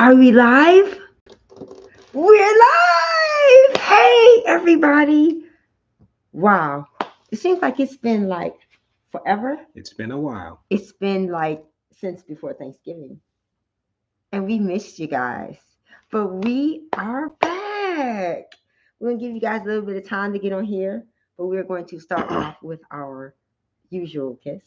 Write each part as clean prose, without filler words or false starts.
Are we live? We're live! Hey, everybody. Wow. It seems like it's been like forever. It's been a while. It's been like since before Thanksgiving. And we missed you guys. But we are back. We're going to give you guys a little bit of time to get on here. But we're going to start off with our usual kiss.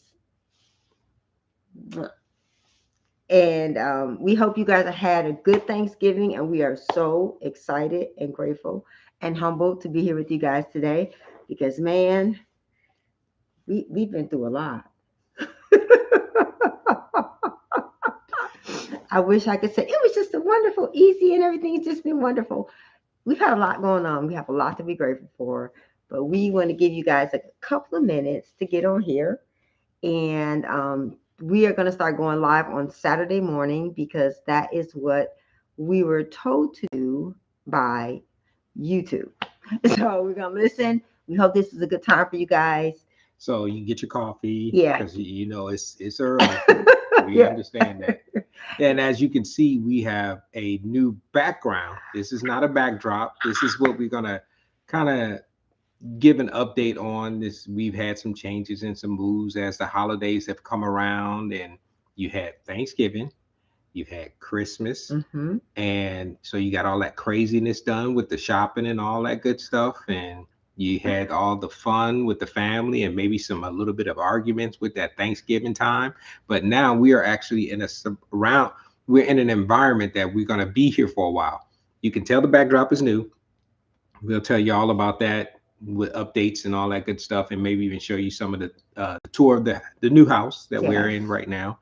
And we hope you guys have had a good Thanksgiving, and we are so excited and grateful and humbled to be here with you guys today because, man, we've been through a lot. I wish I could say it was just a wonderful, easy, and everything's just been wonderful. We've had a lot going on. We have a lot to be grateful for, but we want to give you guys a couple of minutes to get on here and we are going to start going live on Saturday morning because that is what we were told to do by YouTube. So we're going to listen. We hope this is a good time for you guys. So you get your coffee. Yeah. Because you know it's early. We understand that. And as you can see, we have a new background. This is not a backdrop. This is what we're going to kind of give an update on this. We've had some changes and some moves as the holidays have come around, and you had Thanksgiving, you had Christmas, and so you got all that craziness done with the shopping and all that good stuff, and you had all the fun with the family and maybe a little bit of arguments with that Thanksgiving time. But now we are actually we're in an environment that we're going to be here for a while. You can tell the backdrop is new. We'll tell you all about that with updates and all that good stuff, and maybe even show you some of the tour of the new house that we're in right now.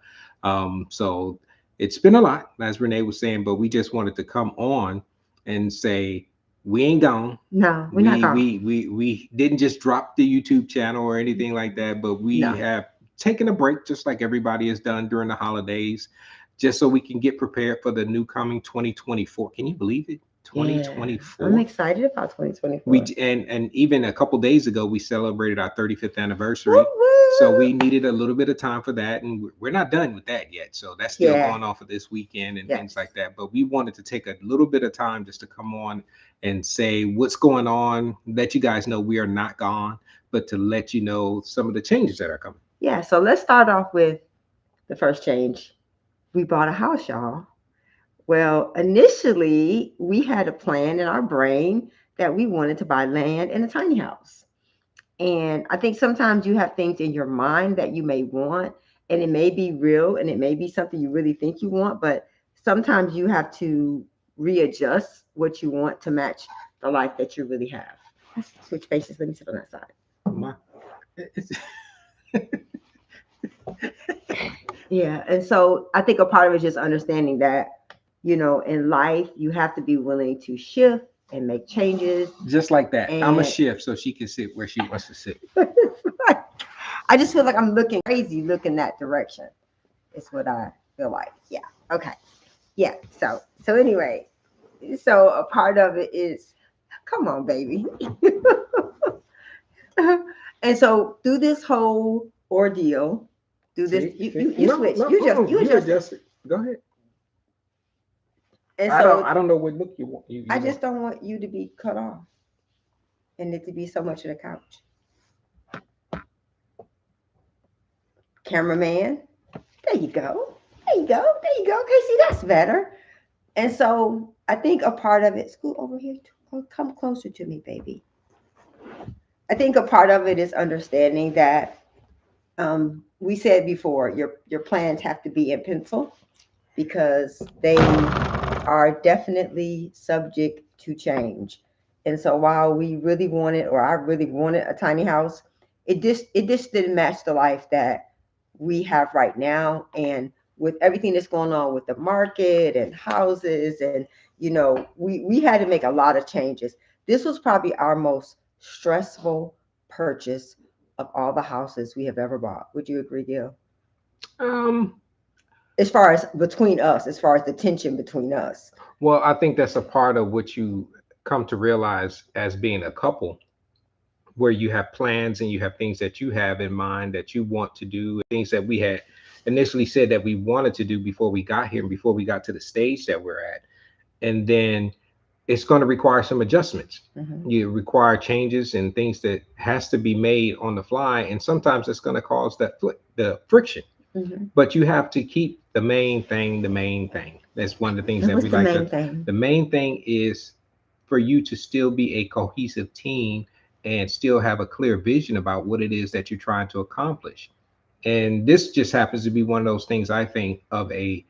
So it's been a lot, as Renee was saying, but we just wanted to come on and say we ain't gone. No, we're not gone. We didn't just drop the YouTube channel or anything like that, but we have taken a break just like everybody has done during the holidays, just so we can get prepared for the new coming 2024. Can you believe it? 2024. Yeah, I'm excited about 2024. And even a couple days ago we celebrated our 35th anniversary. Woo-woo! So we needed a little bit of time for that, and we're not done with that yet. So that's still going on for this weekend and things like that. But we wanted to take a little bit of time just to come on and say what's going on, let you guys know we are not gone, but to let you know some of the changes that are coming. Yeah, so let's start off with the first change. We bought a house, y'all. Well, initially, we had a plan in our brain that we wanted to buy land in a tiny house. And I think sometimes you have things in your mind that you may want, and it may be real, and it may be something you really think you want, but sometimes you have to readjust what you want to match the life that you really have. Let's switch faces. Let me sit on that side. Yeah, and so I think a part of it is just understanding that, you know, in life, you have to be willing to shift and make changes. Just like that. I'm a shift so she can sit where she wants to sit. I just feel like I'm looking crazy, looking that direction. It's what I feel like. Yeah. Okay. Yeah. So anyway, so a part of it is, come on, baby. And so through this whole ordeal, you switch. You just go ahead. And I don't know what look you want. I just don't want you to be cut off and it to be so much of the couch. Cameraman, there you go. Okay, see, that's better. And so I think a part of it, scoot over here, come closer to me, baby. I think a part of it is understanding that we said before, your plans have to be in pencil because they are definitely subject to change. And so while we really wanted, or I really wanted a tiny house, it just didn't match the life that we have right now. And with everything that's going on with the market and houses, and you know, we had to make a lot of changes. This was probably our most stressful purchase of all the houses we have ever bought. Would you agree, Gil? As far as between us, as far as the tension between us. Well, I think that's a part of what you come to realize as being a couple, where you have plans and you have things that you have in mind that you want to do, things that we had initially said that we wanted to do before we got here and before we got to the stage that we're at. And then it's going to require some adjustments. Mm-hmm. You require changes and things that has to be made on the fly, and sometimes it's going to cause the friction. Mm-hmm. But you have to keep the main thing the main thing. That's one of the things And that what's we the like main to. thing? The main thing is for you to still be a cohesive team and still have a clear vision about what it is that you're trying to accomplish. And this just happens to be one of those things. I think of a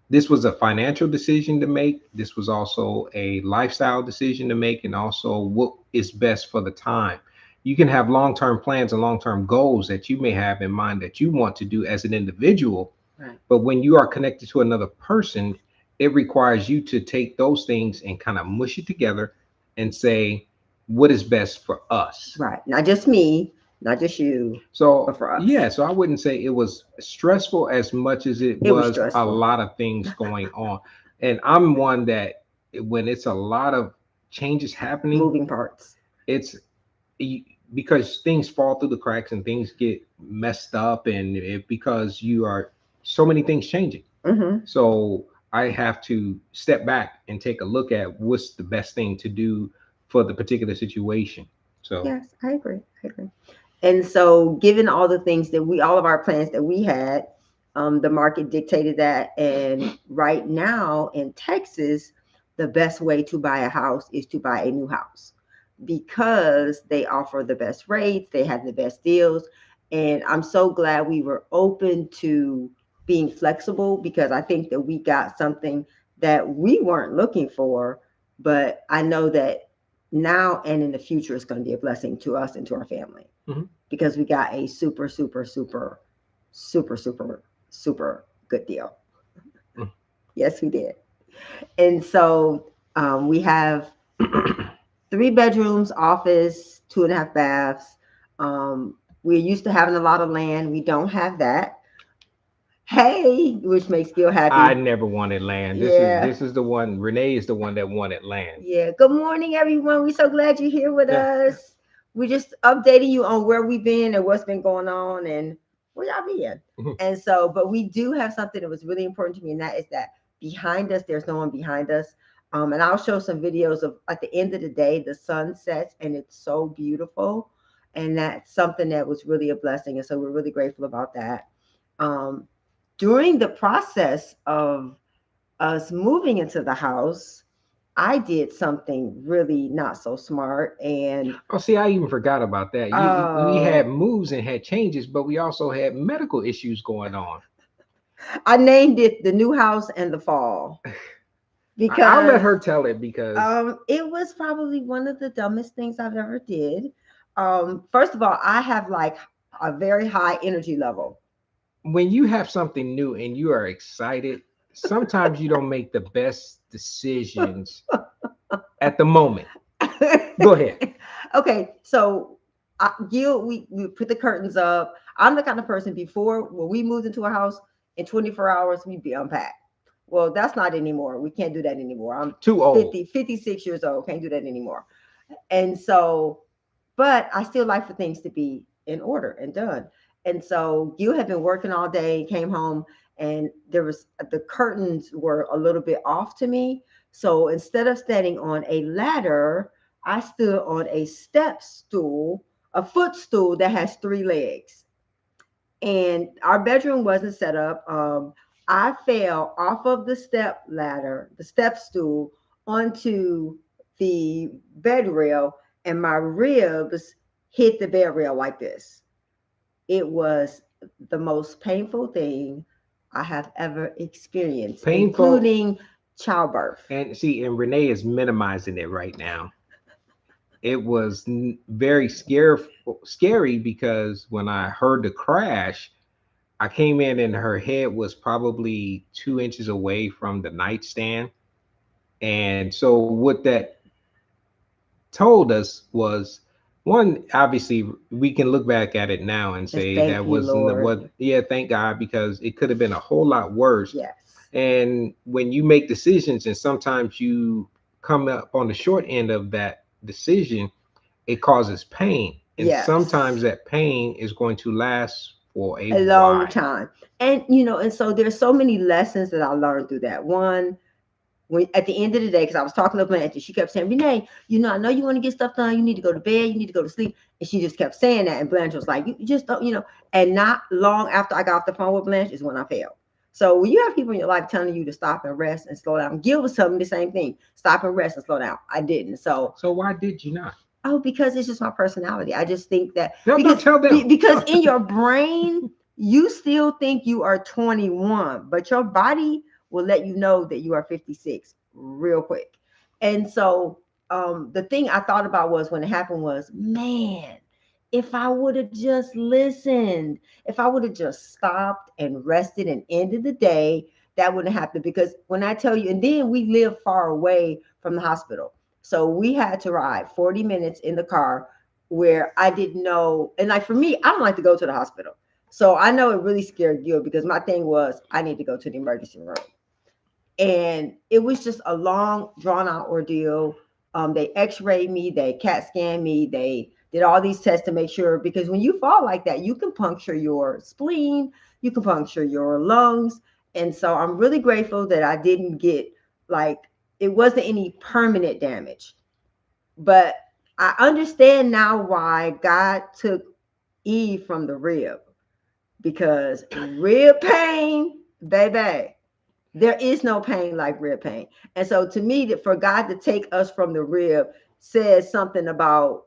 this was a financial decision to make. This was also a lifestyle decision to make, and also what is best for the time. You can have long-term plans and long-term goals that you may have in mind that you want to do as an individual, Right. but when you are connected to another person, it requires you to take those things and kind of mush it together and say, what is best for us? Right. Not just me, not just you, but So for us. yeah, so I wouldn't say it was stressful as much as it It was was a stressful. lot of things going on. And I'm one that when it's a lot of changes happening, Moving parts. it's y- because things fall through the cracks and things get messed up, and because you are so many things changing. Mm-hmm. So I have to step back and take a look at what's the best thing to do for the particular situation. So Yes, I agree. I agree. And so, given all the things that all of our plans that we had, the market dictated that. And right now in Texas, the best way to buy a house is to buy a new house because they offer the best rates, they have the best deals. And I'm so glad we were open to being flexible because I think that we got something that we weren't looking for. But I know that now and in the future, it's going to be a blessing to us and to our family mhm. because we got a super, super, super, super, super, super good deal. Mm. Yes, we did. And so we have 3 bedrooms, office, 2.5 baths. We're used to having a lot of land. We don't have that. Hey, which makes Gil I happy. never wanted land. This is Yeah. this is the one. Renee is the one that wanted land. Yeah. Good morning, everyone. We're so glad you're here with Yeah. us. We're just updating you on where we've been and what's been going on and where y'all been. And so, but we do have something that was really important to me, and that is that behind us, there's no one behind us. And I'll show some videos of at the end of the day, the sun sets and it's so beautiful. And that's something that was really a blessing. And so we're really grateful about that. Um, During the process of us moving into the house, I did something really not so smart. And Oh, see, I even forgot about that. We uh, had moves and had changes, but we also had medical issues going on. I named it the new house and the fall I'll let because her tell it because it was probably one of the dumbest things I've ever did. First of all, I have like a very high energy level. when you have something new and you are excited, sometimes you don't make the best decisions at the moment. Go ahead. Okay, so Gil, we put the curtains up. I'm the kind of person before when we moved into a house in 24 hours, we'd be unpacked. Well, that's not anymore. We can't do that anymore. I'm Too old. 56 years old. Can't do that anymore. And so, but I still like for things to be in order and done. And so Gil had been working all day, came home, and there was the curtains were a little bit off to me. So instead of standing on a ladder, I stood on a step stool, a footstool that has 3 legs. And our bedroom wasn't set up. I fell off of the step ladder, the step stool, onto the bed rail, and my ribs hit the bed rail like this. It was the most painful thing I have ever experienced, Painful. including childbirth. And see, and Renee is minimizing it right now. It was very scary because when I heard the crash, I came in and her head was probably 2 inches away from the nightstand. And so what that told us was one, obviously we can look back at it now and Just say that thank you, wasn't the Lord. what, yeah, thank God, because it could have been a whole lot worse. Yes. And when you make decisions and sometimes you come up on the short end of that decision, it causes pain. And sometimes Yes. that pain is going to last for a a long while. time. And you know, and so there's so many lessons that I learned through that. One, when at the end of the day, because I was talking to Blanche, she kept saying, Renee, you know, I know you want to get stuff done. You need to go to bed. You need to go to sleep. And she just kept saying that. And Blanche was like, you just don't, you know. And not long after I got off the phone with Blanche is when I failed. So when you have people in your life telling you to stop and rest and slow down, Gil was telling me the same thing. Stop and rest and slow down. I didn't. So So why did you not? oh, because it's just my personality. I just think that No, no, tell them. because in your brain you still think you are 21, but your body will let you know that you are 56 real quick. And so the thing I thought about was when it happened was, man, if I would have just listened, if I would have just stopped and rested and ended the day, that wouldn't happen. Because when I tell you, and then we live far away from the hospital. So we had to ride 40 minutes in the car where I didn't know. And like for me, I don't like to go to the hospital. So I know it really scared Gil because my thing was I need to go to the emergency room. And it was just a long, drawn out ordeal. They x-rayed me, they CAT scanned me, they did all these tests to make sure, because when you fall like that, you can puncture your spleen, you can puncture your lungs. And so I'm really grateful that I didn't get like, it wasn't any permanent damage. But I understand now why God took Eve from the rib, because rib pain, baby, there is no pain like rib pain. And so to me, that for God to take us from the rib says something about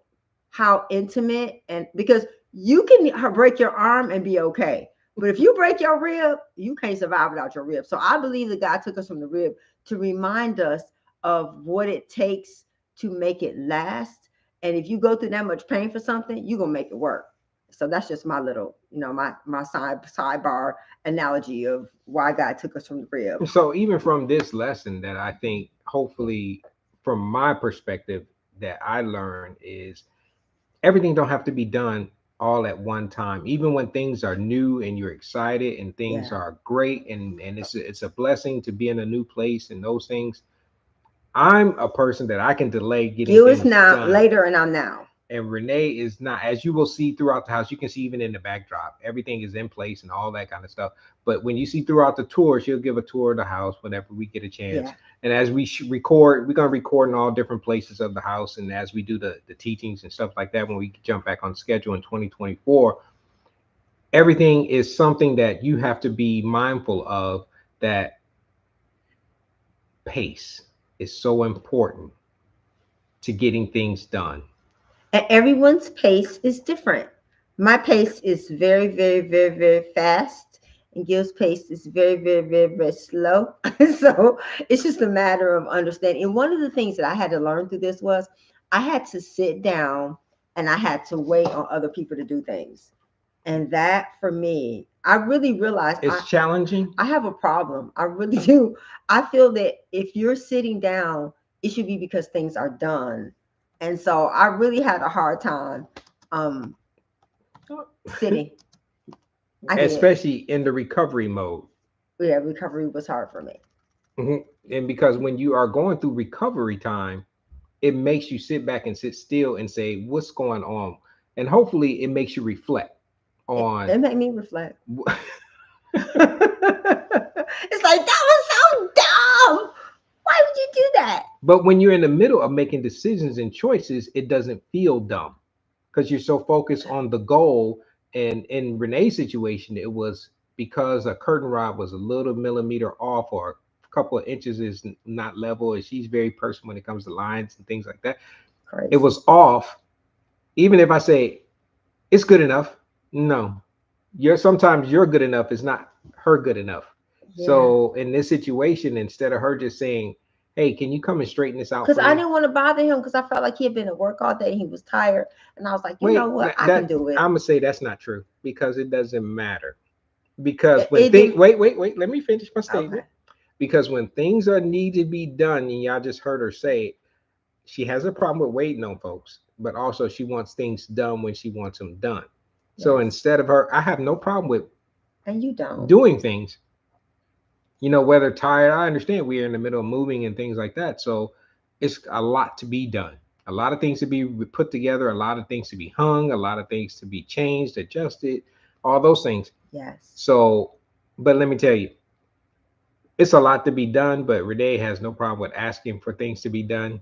how intimate, and because you can break your arm and be okay. But if you break your rib, you can't survive without your rib. So I believe that God took us from the rib to remind us of what it takes to make it last. And if you go through that much pain for something, you're gonna make it work. So that's just my little, you know, my sidebar analogy of why God took us from the rib. So even from this lesson that I think hopefully from my perspective that I learned is everything don't have to be done all at one time. Even when things are new and you're excited and things Yeah. are great and it's a blessing to be in a new place and those things. I'm a person that I can delay getting Gil is things now done. later and I'm now. And Renee is not, as you will see throughout the house. You can see even in the backdrop, everything is in place and all that kind of stuff. But when you see throughout the tour, she'll give a tour of the house whenever we get a chance. Yeah. And as we record, we're gonna record in all different places of the house. And as we do the teachings and stuff like that, when we jump back on schedule in 2024, everything is something that you have to be mindful of. That pace is so important to getting things done. And everyone's pace is different. My pace is very, very, very, very fast, and Gil's pace is very, very, very, very slow. So it's just a matter of understanding. And one of the things that I had to learn through this was I had to sit down and I had to wait on other people to do things. And that for me, I really realized It's challenging. I have a problem. I really do. I feel that if you're sitting down, it should be because things are done. And so I really had a hard time um sitting. I did. Especially in the recovery mode. Yeah, recovery was hard for me. Mhm. And because when you are going through recovery time, it makes you sit back and sit still and say, what's going on? And hopefully it makes you reflect It on. made me reflect. It's like that was so dumb. Why would you do that? But when you're in the middle of making decisions and choices, it doesn't feel dumb because you're so focused on the goal. And in Renee's situation, it was because a curtain rod was a little millimeter off or a couple of inches is not level. And she's very personal when it comes to lines and things like that. It Crazy. was off. Even if I say it's good enough, no, you're sometimes your good enough is not her good enough. Yeah. So in this situation, instead of her just saying, hey, can you come and straighten this out Because for I me? didn't want to bother him because I felt like he had been at work all day. He was tired. And I was like, you know Wait, what? I can that do it. I'm gonna say that's not true because it doesn't matter. Because when It things didn't. wait, let me finish my Okay. statement. Because when things are need to be done, and y'all just heard her say, she has a problem with waiting on folks, but also she wants things done when she wants them done. So Yes. instead of her, I have no problem with And you don't. doing things, whether tired, I understand we are in the middle of moving and things like that. So it's a lot to be done, a lot of things to be put together, a lot of things to be hung, a lot of things to be changed, adjusted. all those things. Yes. So, but let me tell you, it's a lot to be done, but Renee has no problem with asking for things to be done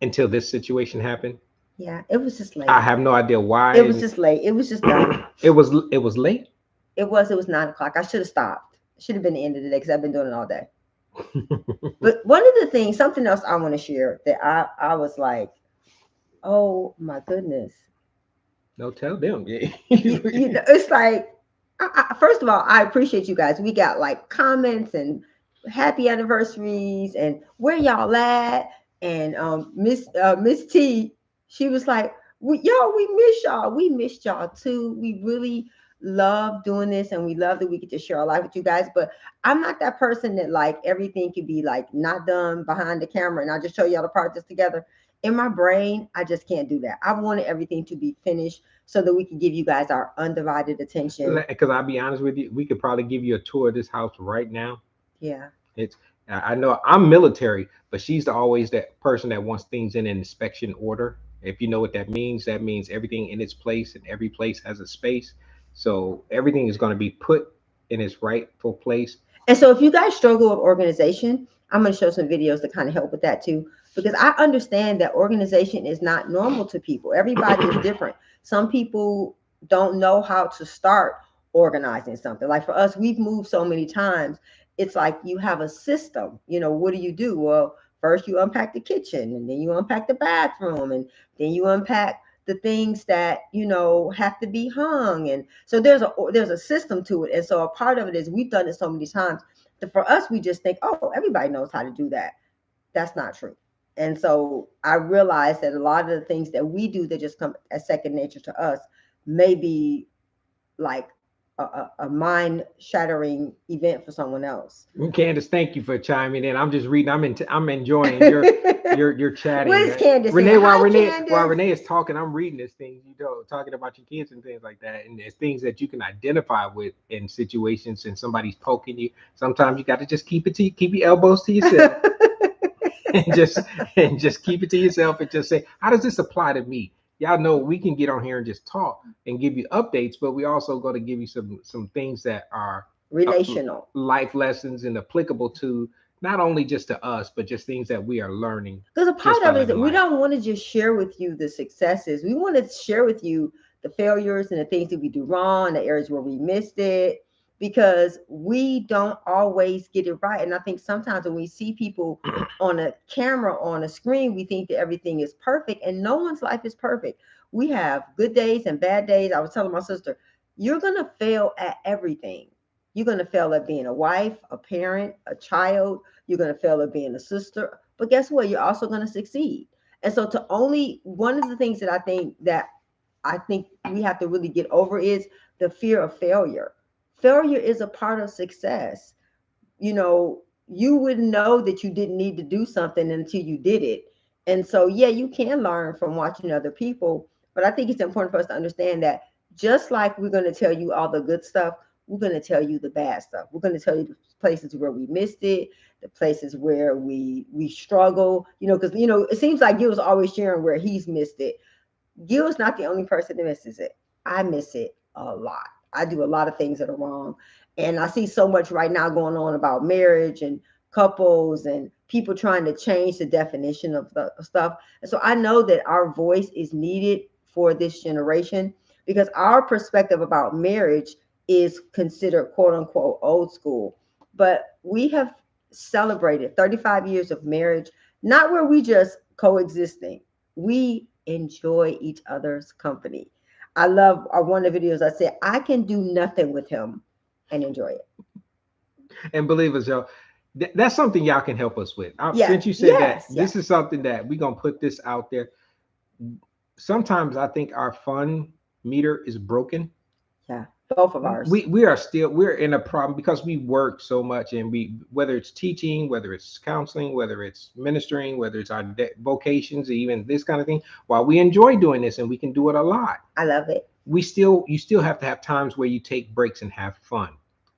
until this situation happened. Yeah. It was just I late. have no idea why. It was just late. It was just done. It was late. It was 9 o'clock. I should have stopped. Should have been the end of the day because I've been doing it all day. But one of the things, something else I want to share that I was like, oh my goodness. No, tell them. It's like, first of all, I appreciate you guys. We got like comments and happy anniversaries and where y'all at. And Miss T, she was like, we miss y'all. We missed y'all too. We really love doing this, and we love that we get to share our life with you guys. But I'm not that person that like everything can be like not done behind the camera, and I just show y'all the projects together. In my brain, I just can't do that. I wanted everything to be finished so that we can give you guys our undivided attention. Because I'll be honest with you, we could probably give you a tour of this house right now. Yeah. It's I know I'm military, but she's always that person that wants things in an inspection order. If you know what that means everything in its place, and every place has a space. So everything is going to be put in its rightful place. And so if you guys struggle with organization, I'm going to show some videos to kind of help with that too. Because I understand that organization is not normal to people. Everybody is different. Some people don't know how to start organizing something. Like for us, we've moved so many times. It's like you have a system. What do you do? Well, first you unpack the kitchen, and then you unpack the bathroom, and then you unpack the things that have to be hung. And so there's a system to it. And so a part of it is we've done it so many times that for us we just think, oh, everybody knows how to do that. That's not true. And so I realized that a lot of the things that we do that just come as second nature to us may be like a mind shattering event for someone else. Candace, thank you for chiming in. I'm just reading. I'm enjoying your chatting. Where's Candace? Renee, while Hi, Renee Candace. while Renee is talking, I'm reading this thing. Talking about your kids and things like that, and there's things that you can identify with in situations, and somebody's poking you. Sometimes you got to just keep your elbows to yourself, and just keep it to yourself, and just say, how does this apply to me? Y'all know we can get on here and just talk and give you updates, but we also got to give you some things that are relational life lessons and applicable to not only just to us, but just things that we are learning. Because a part of it is that we don't want to just share with you the successes. We want to share with you the failures and the things that we do wrong, the areas where we missed it, because we don't always get it right. And I think sometimes when we see people on a camera, on a screen, we think that everything is perfect, and no one's life is perfect. We have good days and bad days. I was telling my sister, you're going to fail at everything. You're going to fail at being a wife, a parent, a child. You're going to fail at being a sister. But guess what? You're also going to succeed. And so one of the things that I think we have to really get over is the fear of failure. Failure is a part of success. You wouldn't know that you didn't need to do something until you did it. And so, yeah, you can learn from watching other people. But I think it's important for us to understand that just like we're going to tell you all the good stuff, we're going to tell you the bad stuff. We're going to tell you the places where we missed it, the places where we struggle, because, it seems like Gil's always sharing where he's missed it. Gil's not the only person that misses it. I miss it a lot. I do a lot of things that are wrong. And I see so much right now going on about marriage and couples and people trying to change the definition of the stuff. And so I know that our voice is needed for this generation because our perspective about marriage is considered quote unquote old school. But we have celebrated 35 years of marriage, not where we just coexisting. We enjoy each other's company. I love one of the videos I said, I can do nothing with him and enjoy it. And believe us, y'all, that's something y'all can help us with. Yeah. Since you said that, this is something that we're going to put this out there. Sometimes I think our fun meter is broken. Yeah. Both of ours. We're in a problem because we work so much, and whether it's teaching, whether it's counseling, whether it's ministering, whether it's our vocations, even this kind of thing, while we enjoy doing this and we can do it a lot, I love it. You still have to have times where you take breaks and have fun.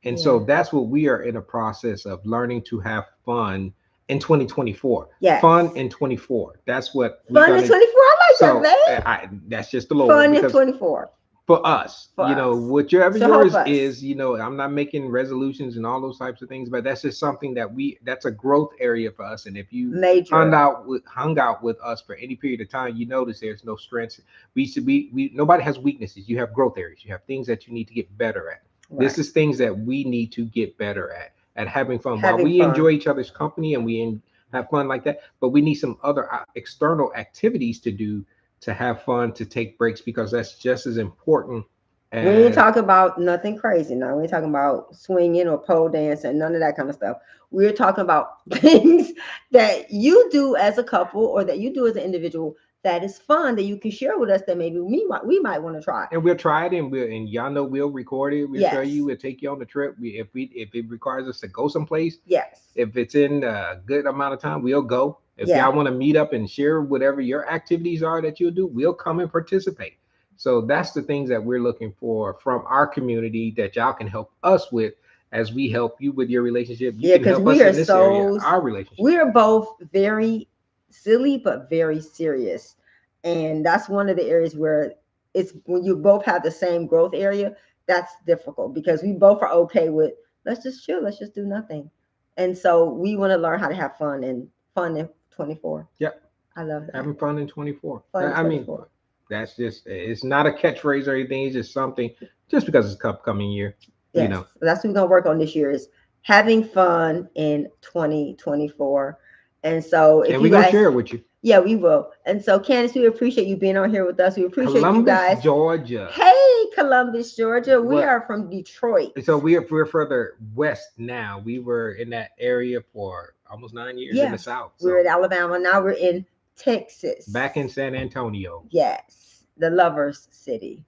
And so that's what we are in a process of learning to have fun in 2024. Yes. Fun in 24. That's what fun in 24. I like that, man. That's just the Lord. Fun in 24. for us, For us. whichever So help yours us. is, I'm not making resolutions and all those types of things, but that's just something that's a growth area for us. And if you Major. hung out with us for any period of time, you notice there's no strengths. We nobody has weaknesses. You have growth areas. You have things that you need to get better at. This Right. is things that we need to get better at having fun. While Having we fun. enjoy each other's company and have fun like that, but we need some other external activities to do, to have fun, to take breaks, because that's just as important We ain't as. talking about nothing crazy now. We ain't talking about swinging or pole dancing, none of that kind of stuff. We're talking about things that you do as a couple or that you do as an individual that is fun that you can share with us that maybe we might want to try. And we'll try it, and y'all know we'll record it. We'll show you. Yes. We'll take you on the trip. If it requires us to go someplace, Yes. if it's in a good amount of time, we'll go. If Yeah. y'all want to meet up and share whatever your activities are that you'll do, we'll come and participate. So that's the things that we're looking for from our community that y'all can help us with, as we help you with your relationship. You Yeah, can because help us in this area, our relationship. we are both very silly but very serious. And that's one of the areas where it's when you both have the same growth area, that's difficult because we both are okay with let's just chill, let's just do nothing. And so we want to learn how to have fun in 24. Yep. I love that. Having fun in 24. Fun in I mean, 24. that's just, it's not a catchphrase or anything. It's just something, just because it's upcoming year, Yes. That's what we're gonna work on this year is having fun in 2024. And so if and we're you going to guys share it with you. yeah, we will. And so, Candace, we appreciate you being on here with us. We appreciate you Columbus, guys. Georgia. Hey, Columbus, Georgia. We What? are from Detroit. So we're further west now. We were in that area for almost 9 years in Yeah, the South. we're in So Alabama. Now we're in Texas. back in San Antonio. Yes, the lovers city.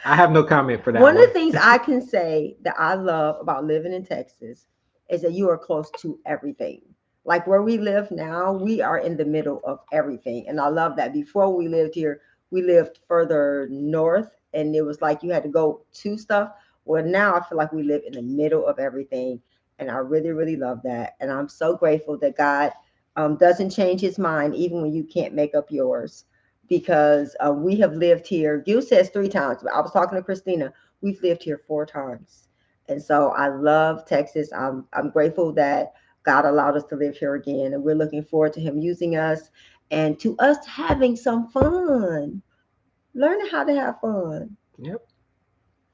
I have no comment for that One of one. the things I can say that I love about living in Texas is that you are close to everything. Like where we live now, we are in the middle of everything. And I love that. Before we lived here, we lived further north and it was like you had to go to stuff. Well, now I feel like we live in the middle of everything. And I really, really love that. And I'm so grateful that God doesn't change his mind even when you can't make up yours because we have lived here. Gil says 3 times, but I was talking to Christina. We've lived here 4 times, and so I love Texas. I'm grateful that God allowed us to live here again, and we're looking forward to Him using us and to us having some fun, learning how to have fun. Yep.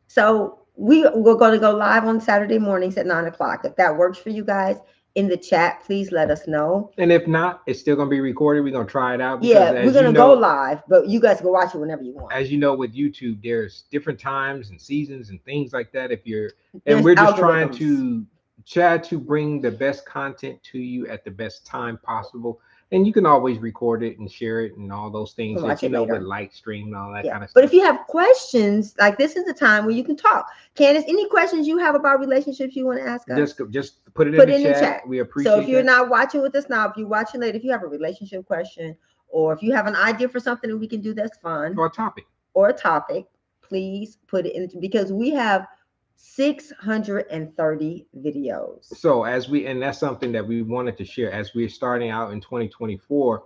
So we're going to go live on Saturday mornings at 9 o'clock. If that works for you guys, in the chat, please let us know. And if not, it's still going to be recorded. We're going to try it out because, Yeah, we're as you gonna go know, live, but you guys can watch it whenever you want. as you know, with YouTube, there's different times and seasons and things like that. And There's we're just algorithms. try to bring the best content to you at the best time possible. And you can always record it and share it and all those You things can watch that, it with later. light stream and all that Yeah. kind of But if stuff. you have questions, like this is the time where you can talk. Candace, any questions you have about relationships you want to ask us? Just put it Put in it the in the chat. chat. We So appreciate if you're that. not watching with us now, if you're watching later, if you have a relationship question or if you have an idea for something that we can do that's fun Or a topic. or a topic, please put it in because we have 630 videos. So and that's something that we wanted to share as we're starting out in 2024.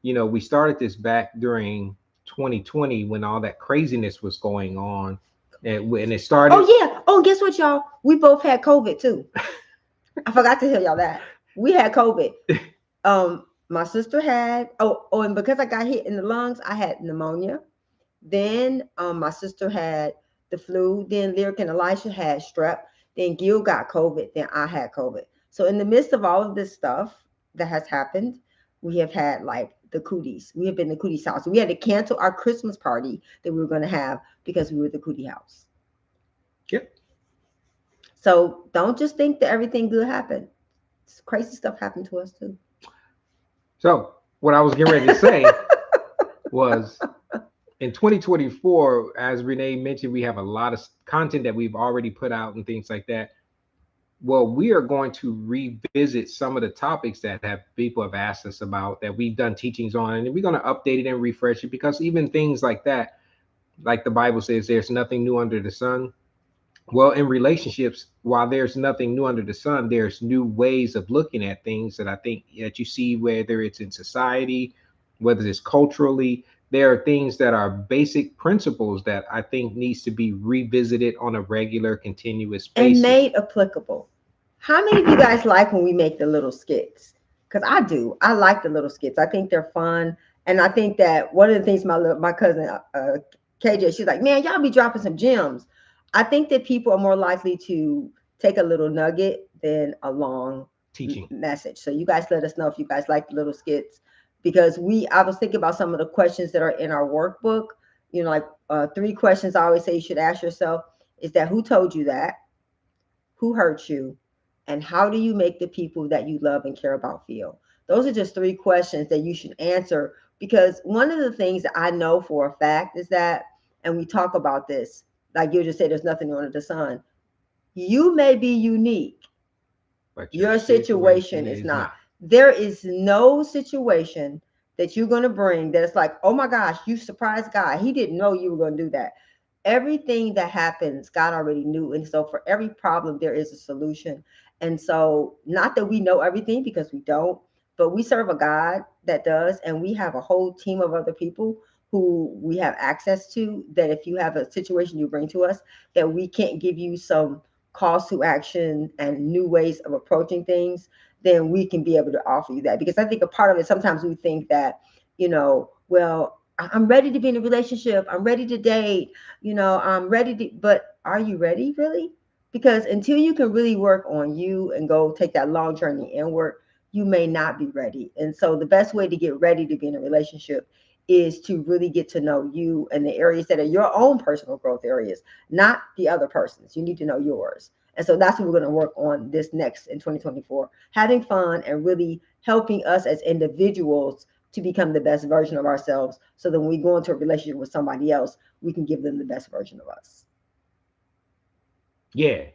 We started this back during 2020 when all that craziness was going on, and it started. Oh yeah. Oh, guess what, y'all? We both had COVID too. I forgot to tell y'all that. We had COVID. My sister had and because I got hit in the lungs, I had pneumonia. Then my sister had the flu. Then Lyric and Elisha had strep. Then Gil got COVID. Then I had COVID. So in the midst of all of this stuff that has happened, we have had like the cooties. We have been the cooties house. We had to cancel our Christmas party that we were going to have because we were the cootie house. Yep. So don't just think that everything good happened. Crazy stuff happened to us too. So what I was getting ready to say was, in 2024, as Renee mentioned, we have a lot of content that we've already put out and things like that. Well, we are going to revisit some of the topics that people have asked us about, that we've done teachings on, and we're going to update it and refresh it, because even things like that, like the Bible says, there's nothing new under the sun. Well, in relationships, while there's nothing new under the sun, there's new ways of looking at things that I think that you see, whether it's in society whether it's culturally. There are things that are basic principles that I think needs to be revisited on a regular, continuous And basis. made applicable. How many of you guys like when we make the little skits? Because I do. I like the little skits. I think they're fun, and I think that one of the things my cousin KJ, she's like, man, y'all be dropping some gems. I think that people are more likely to take a little nugget than a long Teaching. message. So you guys let us know if you guys like the little skits, because I was thinking about some of the questions that are in our workbook. You know, like 3 questions I always say you should ask yourself is that who told you that? Who hurt you? And how do you make the people that you love and care about feel? Those are just 3 questions that you should answer, because one of the things that I know for a fact is that, and we talk about this, like you just said, there's nothing under the sun. You may be unique. But Your situation is not. There is no situation that you're going to bring that's like, oh my gosh, you surprised God. He didn't know you were going to do that. Everything that happens, God already knew. And so for every problem, there is a solution. And so, not that we know everything, because we don't, but we serve a God that does. And we have a whole team of other people who we have access to, that if you have a situation you bring to us, that we can't give you some calls to action and new ways of approaching things, then we can be able to offer you that. Because I think a part of it, sometimes we think that, well, I'm ready to be in a relationship. I'm ready to date. I'm ready to, but are you ready really? Because until you can really work on you and go take that long journey inward, you may not be ready. And so the best way to get ready to be in a relationship is to really get to know you and the areas that are your own personal growth areas, not the other person's. You need to know yours. And so that's what we're going to work on this next in 2024, having fun and really helping us as individuals to become the best version of ourselves, so that when we go into a relationship with somebody else, we can give them the best version of us. Yeah.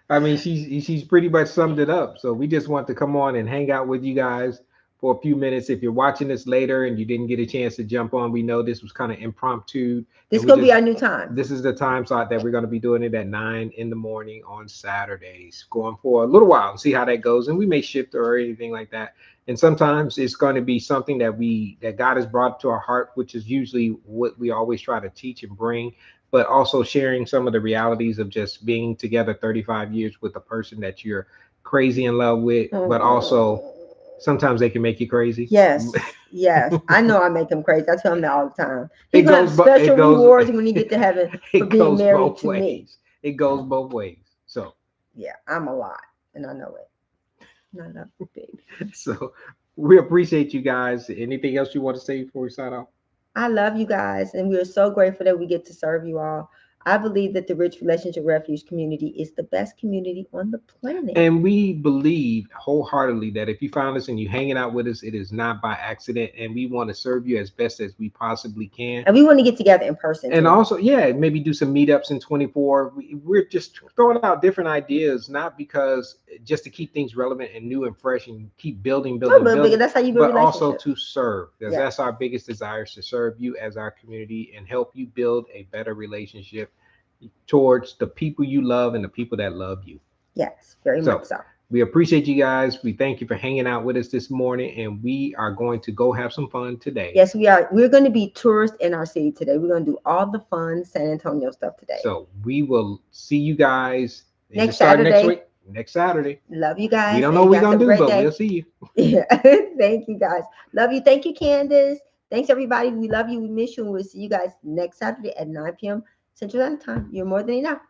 I mean, she's pretty much summed it up. So we just want to come on and hang out with you guys for a few minutes. If you're watching this later and you didn't get a chance to jump on, we know this was kind of impromptu. This is going to be our new time. This is the time slot that we're going to be doing it at 9 in the morning on Saturdays, going for a little while and see how that goes. And we may shift or anything like that. And sometimes it's going to be something that God has brought to our heart, which is usually what we always try to teach and bring, but also sharing some of the realities of just being together 35 years with a person that you're crazy in love with, but also sometimes they can make you crazy. Yes, yes. I know I make him crazy. I tell him that all the time. He's going to have special rewards when he get to heaven for being married to me. It goes both ways. So yeah, I'm a lot, and I know it. I love you, baby. So we appreciate you guys. Anything else you want to say before we sign off? I love you guys, and we are so grateful that we get to serve you all. I believe that the Rich Relationship Refuge community is the best community on the planet. And we believe wholeheartedly that if you found us and you hanging out with us, it is not by accident. And we want to serve you as best as we possibly can. And we want to get together in person. And also, yeah, maybe do some meetups in 24. We're just throwing out different ideas, not because just to keep things relevant and new and fresh and keep building. That's how you build but also to serve. Because that's our biggest desire, is to serve you as our community and help you build a better relationship towards the people you love and the people that love you. Yes, very much so. We appreciate you guys. We thank you for hanging out with us this morning, and we are going to go have some fun today. Yes, we are. We're going to be tourists in our city today. We're going to do all the fun San Antonio stuff today. So we will see you guys next Saturday. Next Saturday. Love you guys. We don't know what we're going to do, but we'll see you. Yeah. Thank you guys. Love you. Thank you, Candace. Thanks, everybody. We love you. We miss you. And we'll see you guys next Saturday at 9 p.m. Central Time. You're more than enough.